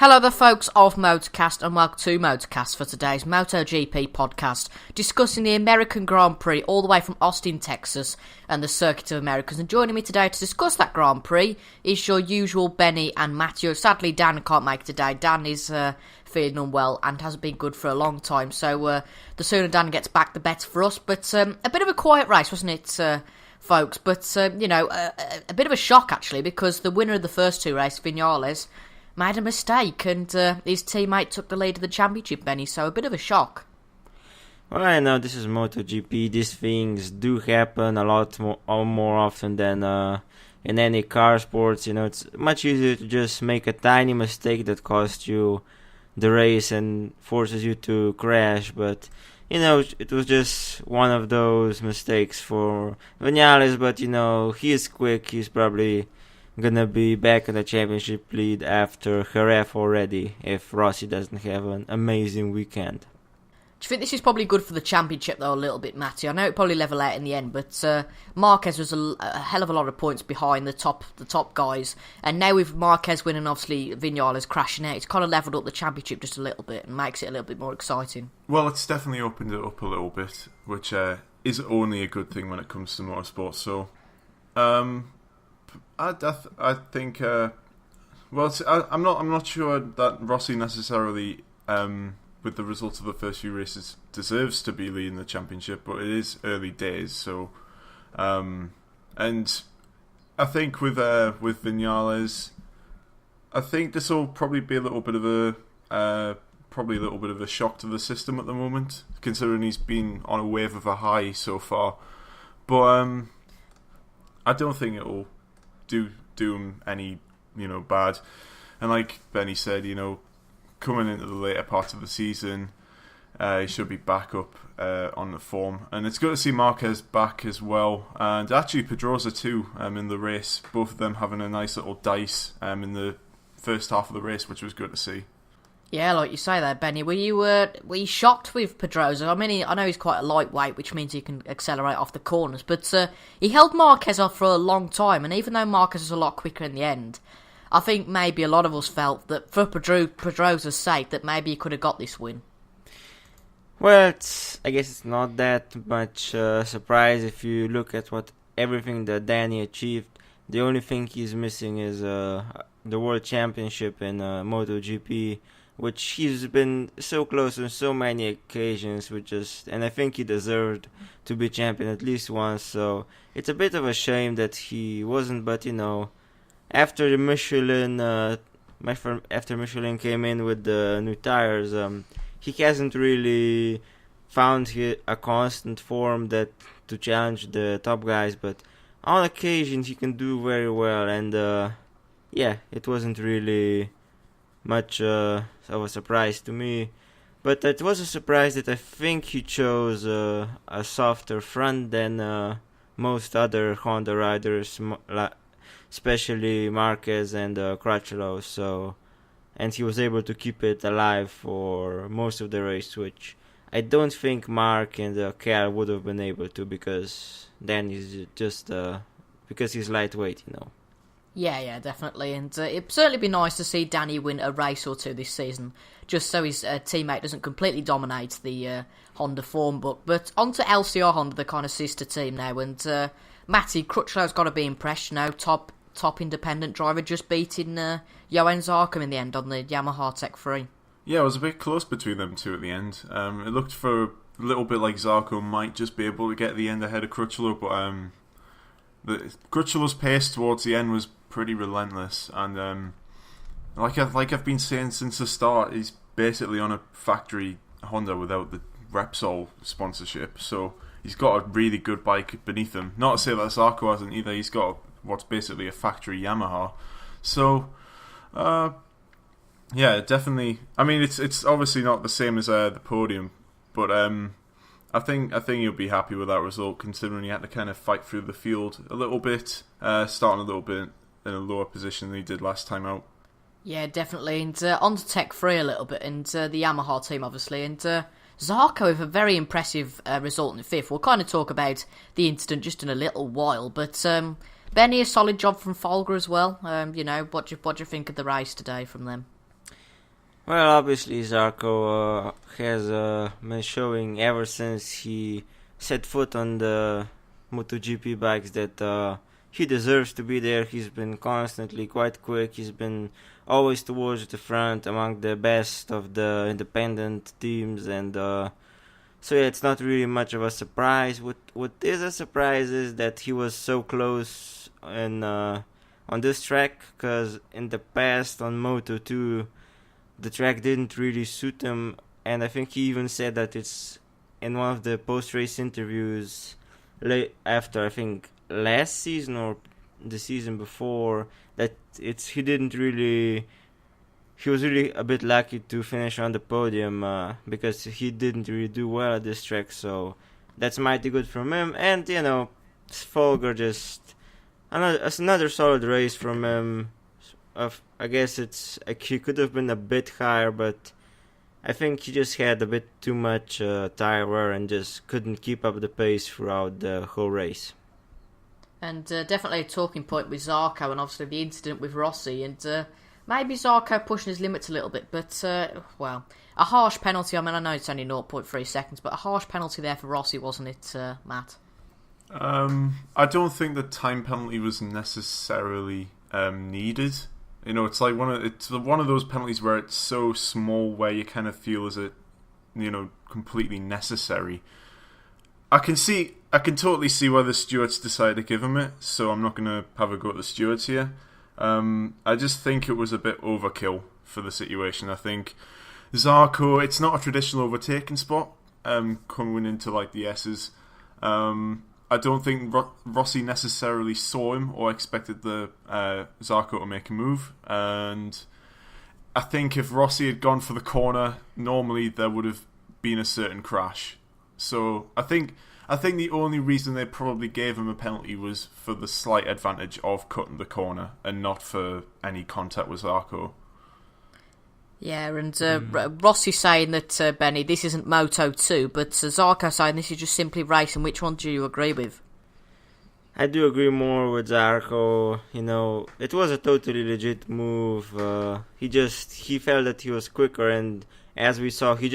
Hello there folks of Motorcast and welcome to Motorcast for today's MotoGP podcast discussing the American Grand Prix all the way from Austin, Texas and the Circuit of Americas. And joining me today to discuss that Grand Prix is your usual Benny and Matthew. Sadly Dan can't make it today. Dan is feeling unwell and hasn't been good for a long time, so the sooner Dan gets back the better for us. But a bit of a quiet race, wasn't it folks? But a bit of a shock actually, because the winner of the first two races, Vinales, made a mistake and his teammate took the lead of the championship, Benny, so a bit of a shock. Well, I know this is MotoGP. These things do happen a lot more often than in any car sports. You know, it's much easier to just make a tiny mistake that costs you the race and forces you to crash. But, you know, it was just one of those mistakes for Vinales. But, you know, he is quick. He's probably gonna be back in the championship lead after Jerez already, if Rossi doesn't have an amazing weekend. Do you think this is probably good for the championship though, a little bit, Matty? I know it probably level out in the end, but Marquez was a hell of a lot of points behind the top guys, and now with Marquez winning, obviously Vinales crashing out, it's kind of leveled up the championship just a little bit and makes it a little bit more exciting. Well, it's definitely opened it up a little bit, which is only a good thing when it comes to motorsport. So, I think. I'm not sure that Rossi necessarily, with the results of the first few races, deserves to be leading the championship. But it is early days, so. And I think with Vinales, I think this will probably be a little bit of a shock to the system at the moment, considering he's been on a wave of a high so far. But I don't think it will do him any, bad. And like Benny said, coming into the later part of the season, he should be back up on the form. And it's good to see Marquez back as well. And actually Pedrosa too, in the race. Both of them having a nice little dice in the first half of the race, which was good to see. Yeah, like you say there, Benny. Were you shocked with Pedrosa? I mean, I know he's quite a lightweight, which means he can accelerate off the corners, but he held Marquez off for a long time, and even though Marquez was a lot quicker in the end, I think maybe a lot of us felt that for Pedrosa's sake, that maybe he could have got this win. Well, I guess it's not that much surprise if you look at everything that Dani achieved. The only thing he's missing is the World Championship in MotoGP, which he's been so close on so many occasions, and I think he deserved to be champion at least once, so it's a bit of a shame that he wasn't. But after Michelin came in with the new tires, he hasn't really found a constant form to challenge the top guys, but on occasion he can do very well, and it wasn't really much of a surprise to me, but it was a surprise that I think he chose a softer front than most other Honda riders, especially Marquez and Crutchlow. And he was able to keep it alive for most of the race, which I don't think Marc and Cal would have been able to, because then he's just because he's lightweight, Yeah, definitely, and it'd certainly be nice to see Dani win a race or two this season, just so his teammate doesn't completely dominate the Honda form book. But on to LCR Honda, the kind of sister team now, and Matty, Crutchlow's got to be impressed, top independent driver, just beating Johan Zarco in the end on the Yamaha Tech 3. Yeah, it was a bit close between them two at the end. It looked for a little bit like Zarco might just be able to get the end ahead of Crutchlow, but Crutchlow's pace towards the end was pretty relentless, and like I've been saying since the start, he's basically on a factory Honda without the Repsol sponsorship, so he's got a really good bike beneath him. Not to say that Zarco hasn't either. He's got what's basically a factory Yamaha, so definitely. I mean, it's obviously not the same as the podium, but I think you'll be happy with that result, considering he had to kind of fight through the field a little bit, starting a little bit in a lower position than he did last time out. Yeah, definitely. And on to Tech 3 a little bit, and the Yamaha team, obviously. And Zarco with a very impressive result in fifth. We'll kind of talk about the incident just in a little while, but Beni, a solid job from Folger as well. What do you think of the race today from them? Well, obviously Zarco has been showing ever since he set foot on the MotoGP bikes that he deserves to be there. He's been constantly quite quick. He's been always towards the front among the best of the independent teams, and so yeah, it's not really much of a surprise. What is a surprise is that he was so close on this track, because in the past on Moto2 the track didn't really suit him, and I think he even said that it's in one of the post-race interviews after, I think, last season or the season before, that he was really a bit lucky to finish on the podium because he didn't really do well at this track, so that's mighty good from him. And Folger, just another solid race from him. I guess he could have been a bit higher, but I think he just had a bit too much tire wear and just couldn't keep up the pace throughout the whole race. And definitely a talking point with Zarco, and obviously the incident with Rossi, and maybe Zarco pushing his limits a little bit, but a harsh penalty. I mean, I know it's only 0.3 seconds, but a harsh penalty there for Rossi, wasn't it, Matt? I don't think the time penalty was necessarily needed. It's like one of those penalties where it's so small where you kind of feel is it, completely necessary. I can totally see why the stewards decided to give him it, so I'm not going to have a go at the stewards here. I just think it was a bit overkill for the situation. I think Zarco, it's not a traditional overtaking spot, coming into like the S's. I don't think Rossi necessarily saw him or expected the Zarco to make a move, and I think if Rossi had gone for the corner, normally there would have been a certain crash. So I think the only reason they probably gave him a penalty was for the slight advantage of cutting the corner and not for any contact with Zarco. Yeah, and Rossi saying that, Benny, this isn't Moto2, but Zarco saying this is just simply racing. Which one do you agree with? I do agree more with Zarco. It was a totally legit move. He felt that he was quicker, and as we saw, he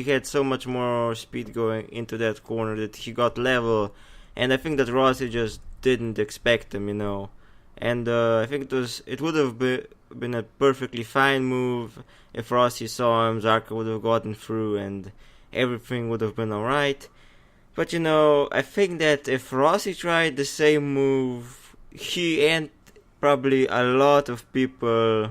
had so much more speed going into that corner that he got level, and I think that Rossi just didn't expect him, And I think it would have been a perfectly fine move if Rossi saw him. Zarco would have gotten through and everything would have been alright. But I think that if Rossi tried the same move, he and probably a lot of people,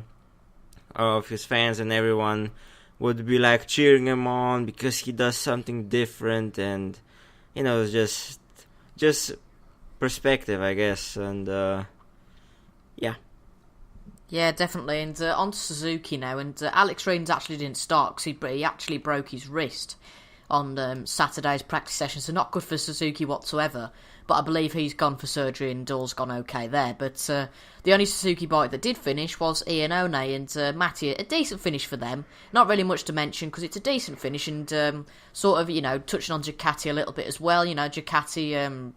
of his fans and everyone, would be like cheering him on because he does something different, and just perspective, I guess. And yeah. Yeah, definitely. And on to Suzuki now. And Alex Rins actually didn't start because he actually broke his wrist on Saturday's practice session, so not good for Suzuki whatsoever. But I believe he's gone for surgery and all's gone okay there. But the only Suzuki bike that did finish was Ian One, and Matty, a decent finish for them. Not really much to mention because it's a decent finish, and sort of, touching on Ducati a little bit as well. Ducati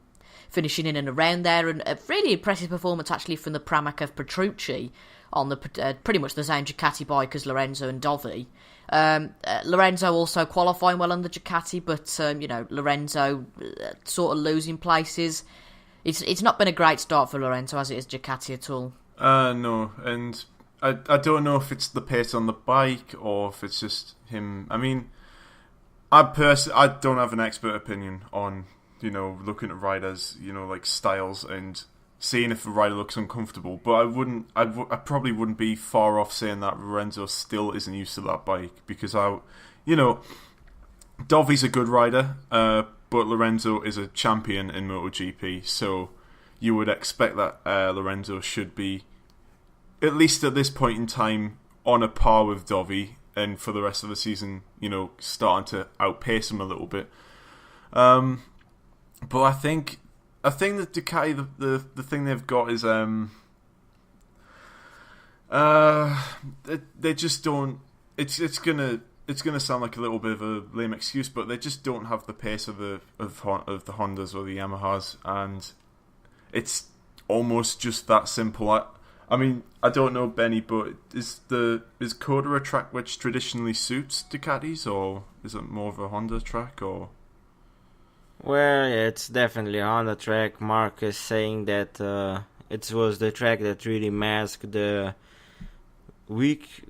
finishing in and around there, and a really impressive performance actually from the Pramac of Petrucci on the pretty much the same Ducati bike as Lorenzo and Dovi. Lorenzo also qualifying well on the Ducati, but Lorenzo sort of losing places. It's not been a great start for Lorenzo as it is Ducati at all. No, and I don't know if it's the pace on the bike or if it's just him. I mean, I don't have an expert opinion on looking at riders, like styles and seeing if a rider looks uncomfortable, but I probably wouldn't be far off saying that Lorenzo still isn't used to that bike, because Dovi's a good rider, but Lorenzo is a champion in MotoGP, so you would expect that Lorenzo should be, at least at this point in time, on a par with Dovi, and for the rest of the season, starting to outpace him a little bit. But I think that Ducati, the thing they've got is they just don't. It's gonna sound like a little bit of a lame excuse, but they just don't have the pace of the Hondas or the Yamahas, and it's almost just that simple. I mean, I don't know, Benny, but is COTA a track which traditionally suits Ducatis, or is it more of a Honda track, or? Well, yeah, it's definitely a Honda track. Mark is saying that it was the track that really masked the weak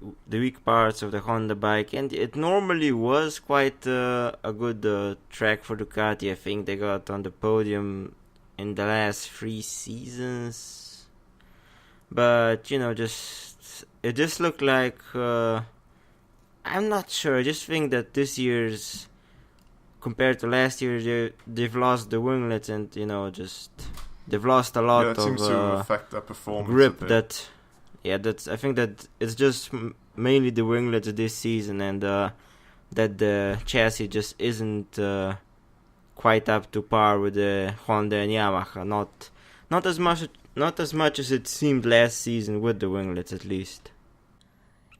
parts of the Honda bike, and it normally was quite a good track for Ducati. I think they got on the podium in the last 3 seasons. But, it just looked like, I'm not sure, I just think that this year's, compared to last year, they've lost the winglets and, they've lost a lot that seems of to affect their performance grip a bit. I think that it's just mainly the winglets this season, and that the chassis just isn't quite up to par with the Honda and Yamaha, not as much as it seemed last season with the winglets, at least.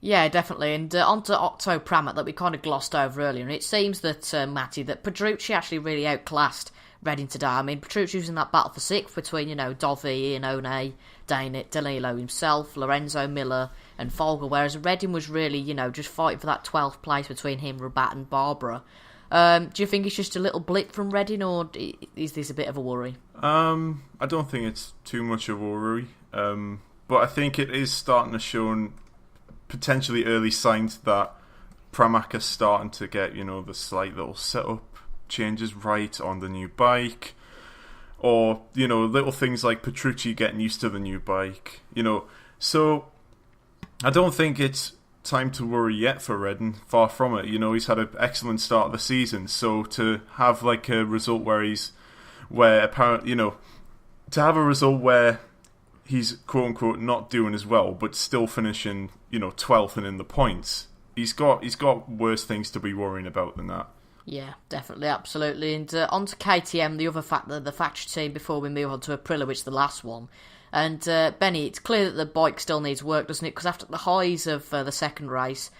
Yeah, definitely. And on to Otto Pramat that we kind of glossed over earlier. And it seems that, Matty, that Petrucci actually really outclassed Redding today. I mean, Petrucci was in that battle for sixth between, Dovi, Ian One, Danilo himself, Lorenzo Miller and Folger, whereas Redding was really, just fighting for that 12th place between him, Rabat and Barbara. Do you think it's just a little blip from Redding, or is this a bit of a worry? I don't think it's too much of a worry, but I think it is starting to show potentially early signs that Pramac is starting to get, the slight little setup changes right on the new bike, or, little things like Petrucci getting used to the new bike, so I don't think it's time to worry yet for Redding. Far from it. He's had an excellent start of the season, so to have like a result where he's quote unquote not doing as well, but still finishing 12th and in the points, he's got worse things to be worrying about than that. Yeah, definitely, absolutely. And on to KTM, the other the factory team, before we move on to Aprilia, which is the last one. And Benny, it's clear that the bike still needs work, doesn't it? Because after the highs of the second race,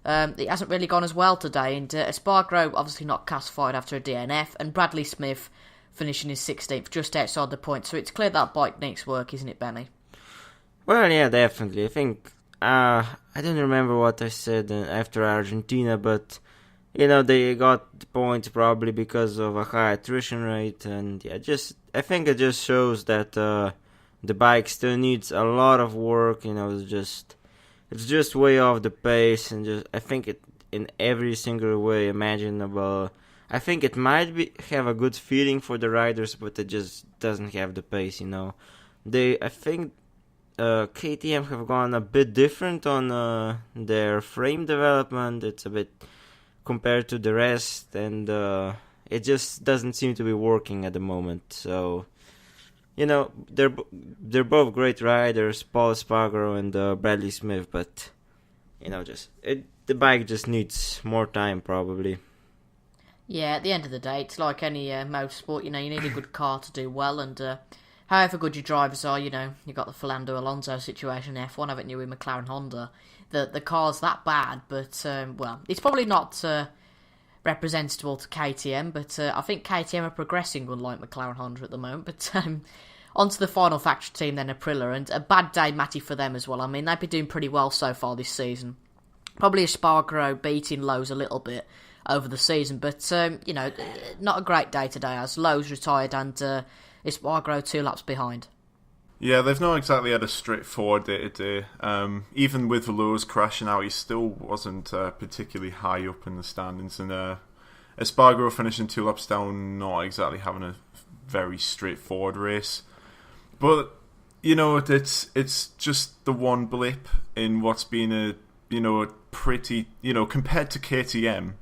it hasn't really gone as well today. And Espargaro obviously not classified after a DNF, and Bradley Smith finishing his 16th, just outside the point. So it's clear that bike needs work, isn't it, Benny? Well, yeah, definitely. I think I don't remember what I said after Argentina, but they got the points probably because of a high attrition rate, and I think it just shows that the bike still needs a lot of work. It's just way off the pace, and I think it in every single way imaginable. I think it might have a good feeling for the riders, but it just doesn't have the pace. I think KTM have gone a bit different on their frame development. It's a bit compared to the rest, and it just doesn't seem to be working at the moment. So, they're both great riders, Paul Espargaro and Bradley Smith, but the bike just needs more time probably. Yeah, at the end of the day, it's like any motorsport. You need a good car to do well, and however good your drivers are, you've got the Fernando Alonso situation in F1, haven't you, with McLaren Honda. The car's that bad, but, it's probably not representable to KTM, but I think KTM are progressing unlike McLaren Honda at the moment. But on to the final factory team then, Aprilia, and a bad day, Matty, for them as well. I mean, they've been doing pretty well so far this season. Probably Espargaro beating Lowe's a little bit over the season, but, not a great day today, as Lowe's retired and Espargaro 2 laps behind. Yeah, they've not exactly had a straightforward day today. Even with Lowe's crashing out, he still wasn't particularly high up in the standings, and Espargaro finishing 2 laps down, not exactly having a very straightforward race. But it's just the one blip in what's been a pretty compared to KTM.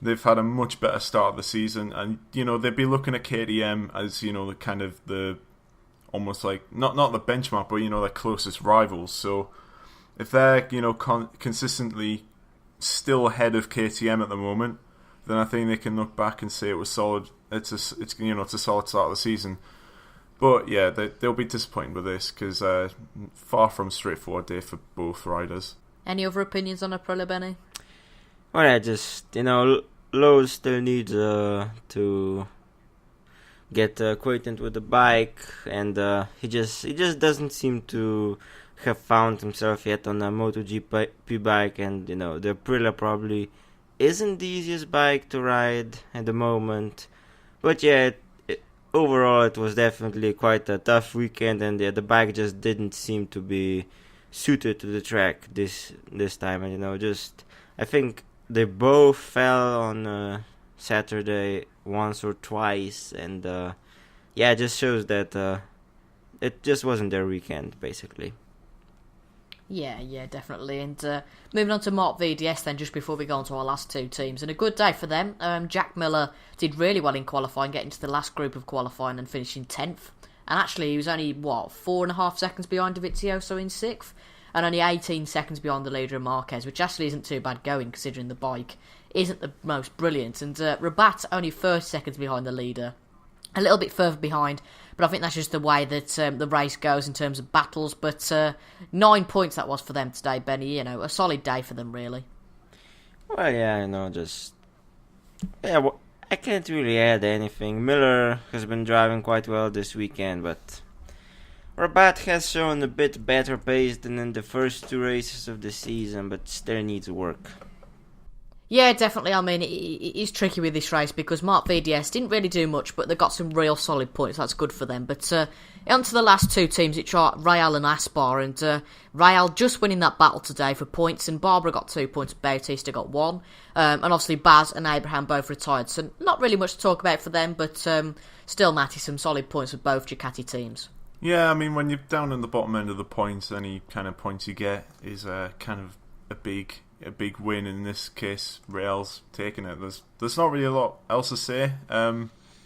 They've had a much better start of the season, and they'd be looking at KTM as the kind of the almost like not the benchmark, but their closest rivals. So if they're consistently still ahead of KTM at the moment, then I think they can look back and say it was solid. It's a solid start of the season. But yeah, they'll be disappointed with this because far from straightforward day for both riders. Any other opinions on Aprilia, Benny? Well, I just Lowe's still needs to get acquainted with the bike, and he just doesn't seem to have found himself yet on a MotoGP bike, and the Aprilia probably isn't the easiest bike to ride at the moment. But yeah, overall it was definitely quite a tough weekend, and the bike just didn't seem to be suited to the track this time. And I think they both fell on Saturday once or twice, and it just shows that it just wasn't their weekend, basically. Yeah, definitely. And moving on to Marc VDS then, just before we go on to our last two teams. And a good day for them. Jack Miller did really well in qualifying, getting to the last group of qualifying and finishing 10th. And actually, he was only, 4.5 seconds behind Dovizioso in 6th. And only 18 seconds behind the leader, Marquez, which actually isn't too bad going, considering the bike isn't the most brilliant. And Rabat only 30 seconds behind the leader. A little bit further behind, but I think that's just the way that the race goes in terms of battles. But 9 points that was for them today, Benny. A solid day for them, really. Well, yeah, I can't really add anything. Miller has been driving quite well this weekend, but Rabat has shown a bit better pace than in the first 2 races of the season, but still needs work. Yeah, definitely. I mean, it is tricky with this race because Marc VDS didn't really do much, but they got some real solid points. That's good for them. But on to the last 2 teams, which are Real and Aspar. And Real just winning that battle today for points, and Barbara got 2 points, Bautista got 1. And obviously Baz and Abraham both retired, so not really much to talk about for them, but still, Matty, some solid points for both Ducati teams. Yeah, I mean, when you're down in the bottom end of the points, any kind of points you get is kind of a big win. In this case, Real's taking it. There's not really a lot else to say.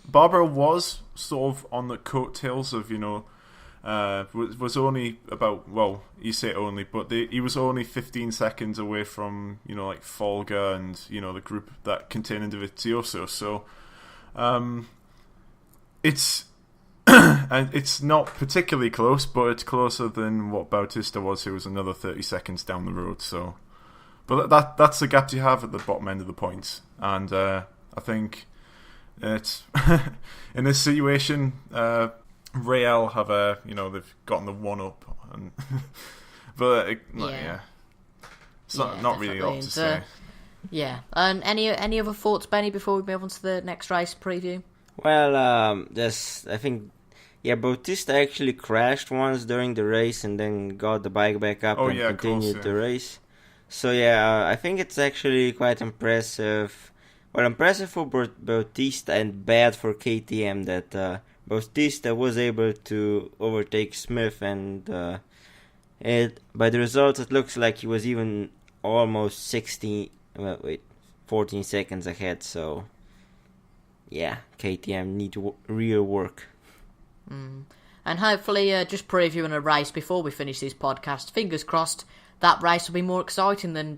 Barbara was sort of on the coattails of was only about, well, you say only, but he was only 15 seconds away from like Folger and the group that contained Dovizioso. So it's and it's not particularly close, but it's closer than what Bautista was, who was another 30 seconds down the road. So. But that's the gap you have at the bottom end of the points, and I think it's in this situation, Real have they've gotten the 1-up, and but it's not really a lot to say. Yeah, and any other thoughts, Benny, before we move on to the next race preview? Well, I think Bautista actually crashed once during the race and then got the bike back up and continued the race. So I think it's actually quite impressive. Well, impressive for Bautista and bad for KTM that Bautista was able to overtake Smith, and by the results it looks like he was even almost 14 seconds ahead. So KTM need real work. And hopefully, just previewing a race before we finish this podcast, fingers crossed, that race will be more exciting than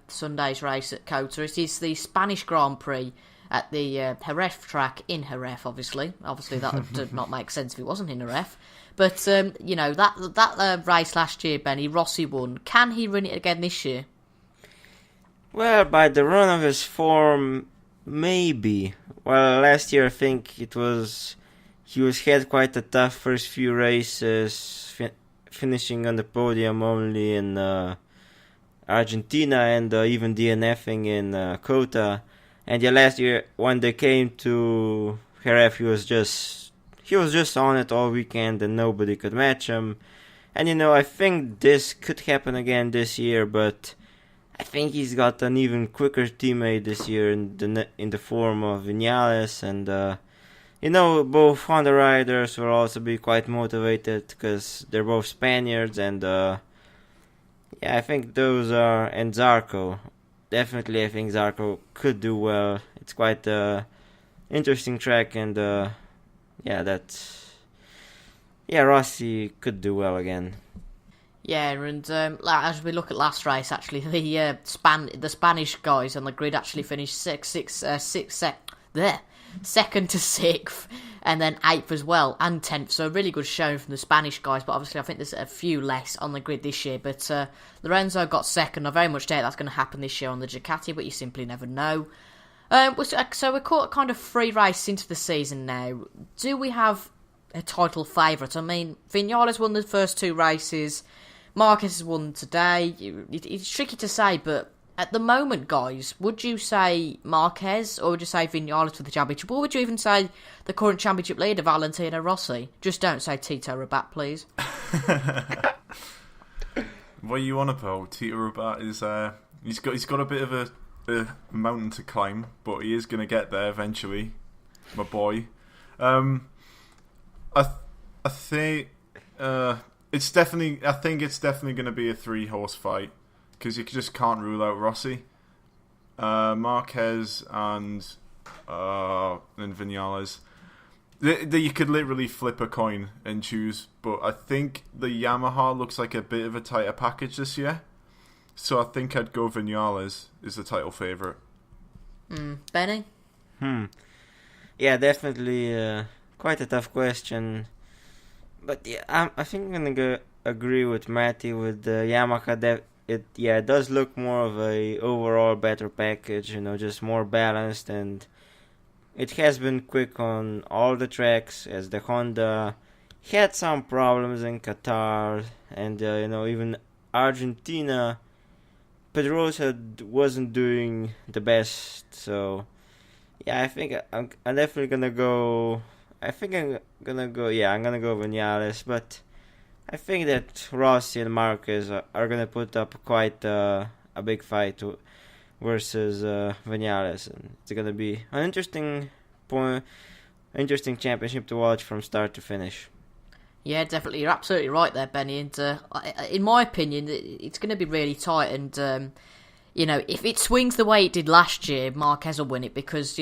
Sunday's race at COTA. It is the Spanish Grand Prix at the Jerez track in Jerez, obviously. Obviously, that would not make sense if it wasn't in Jerez. But, that race last year, Benny, Rossi won. Can he win it again this year? Well, by the run of his form, maybe. Well, last year I think he had quite a tough first few races, finishing on the podium only in Argentina and even DNFing in COTA. And last year when they came to Jerez, he was just on it all weekend and nobody could match him. And I think this could happen again this year, but I think he's got an even quicker teammate this year in the form of Vinales, and both Honda riders will also be quite motivated because they're both Spaniards, and I think those are, and Zarco. Definitely, I think Zarco could do well. It's quite a interesting track, and Rossi could do well again. Yeah, and as we look at last race, actually, the Spanish guys on the grid actually finished second to 6th, and then 8th as well, and 10th. So a really good showing from the Spanish guys, but obviously I think there's a few less on the grid this year. But Lorenzo got second. I very much doubt that's going to happen this year on the Ducati, but you simply never know. So we're caught kind of 3 races into the season now. Do we have a title favourite? I mean, Vinales won the first 2 races. Marquez has won today. It's tricky to say, but at the moment, guys, would you say Marquez or would you say Vinales for the championship? Or would you even say the current championship leader, Valentino Rossi? Just don't say Tito Rabat, please. What are you on about? Tito Rabat is he's got a bit of a mountain to climb, but he is going to get there eventually, my boy. I think it's definitely going to be a 3-horse fight because you just can't rule out Rossi, Marquez, and Vinales. You could literally flip a coin and choose, but I think the Yamaha looks like a bit of a tighter package this year, so I think I'd go Vinales is the title favourite. Benny? Yeah, definitely quite a tough question. But yeah, I think I'm gonna agree with Matty with the Yamaha. It does look more of a overall better package, just more balanced, and it has been quick on all the tracks. As the Honda had some problems in Qatar, and even Argentina, Pedrosa wasn't doing the best. So yeah, I think I'm definitely gonna go. I'm gonna go Vinales, but I think that Rossi and Marquez are gonna put up quite a big fight versus Vinales, and it's gonna be an interesting championship to watch from start to finish. Yeah, definitely. You're absolutely right there, Benny. And in my opinion, it's going to be really tight. And if it swings the way it did last year, Marquez will win it because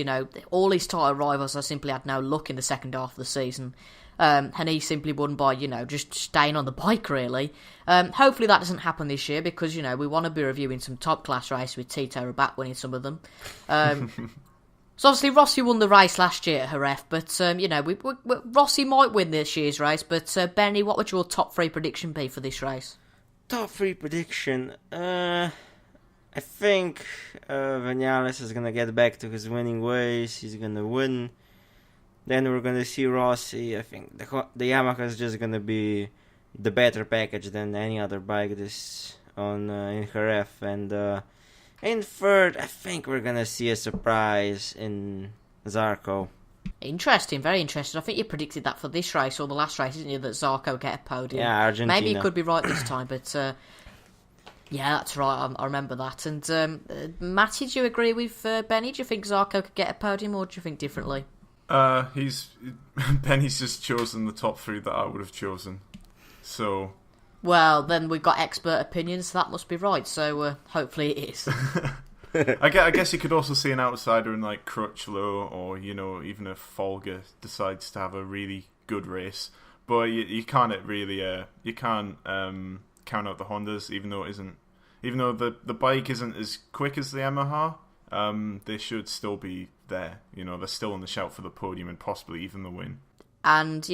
all his title rivals have simply had no luck in the second half of the season. And he simply won by, just staying on the bike, really. Hopefully that doesn't happen this year because, we want to be reviewing some top-class races with Tito Rabat winning some of them. So obviously Rossi won the race last year at Jerez, but, Rossi might win this year's race. But, Benny, what would your top 3 prediction be for this race? Top 3 prediction? I think Vinales is going to get back to his winning ways. He's going to win. Then we're going to see Rossi. I think the Yamaha is just going to be the better package than any other bike in Jerez. And in third, I think we're going to see a surprise in Zarco. Interesting, very interesting. I think you predicted that for this race or the last race, didn't you, that Zarco get a podium? Yeah, Argentina. Maybe you could be right this time, but yeah, that's right. I remember that. And Matty, do you agree with Benny? Do you think Zarco could get a podium, or do you think differently? Benny's just chosen the top 3 that I would have chosen. So, well, then we've got expert opinions, so that must be right. So hopefully it is. I guess you could also see an outsider in like Crutchlow, or even if Folger decides to have a really good race. But you can't really count out the Hondas, even though the bike isn't as quick as the Yamaha. They should still be there. They're still on the shout for the podium and possibly even the win. And,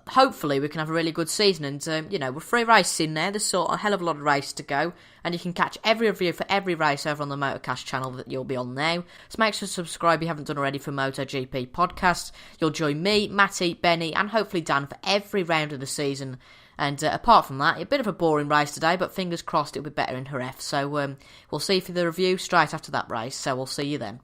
hopefully we can have a really good season. And, we're 3 races in there. There's a hell of a lot of races to go. And you can catch every review for every race over on the Motorcast channel that you'll be on now. So make sure to subscribe if you haven't done already for MotoGP Podcast. You'll join me, Matty, Benny, and hopefully Dan for every round of the season. And apart from that, a bit of a boring race today, but fingers crossed it'll be better in Jerez. So we'll see you for the review straight after that race. So we'll see you then.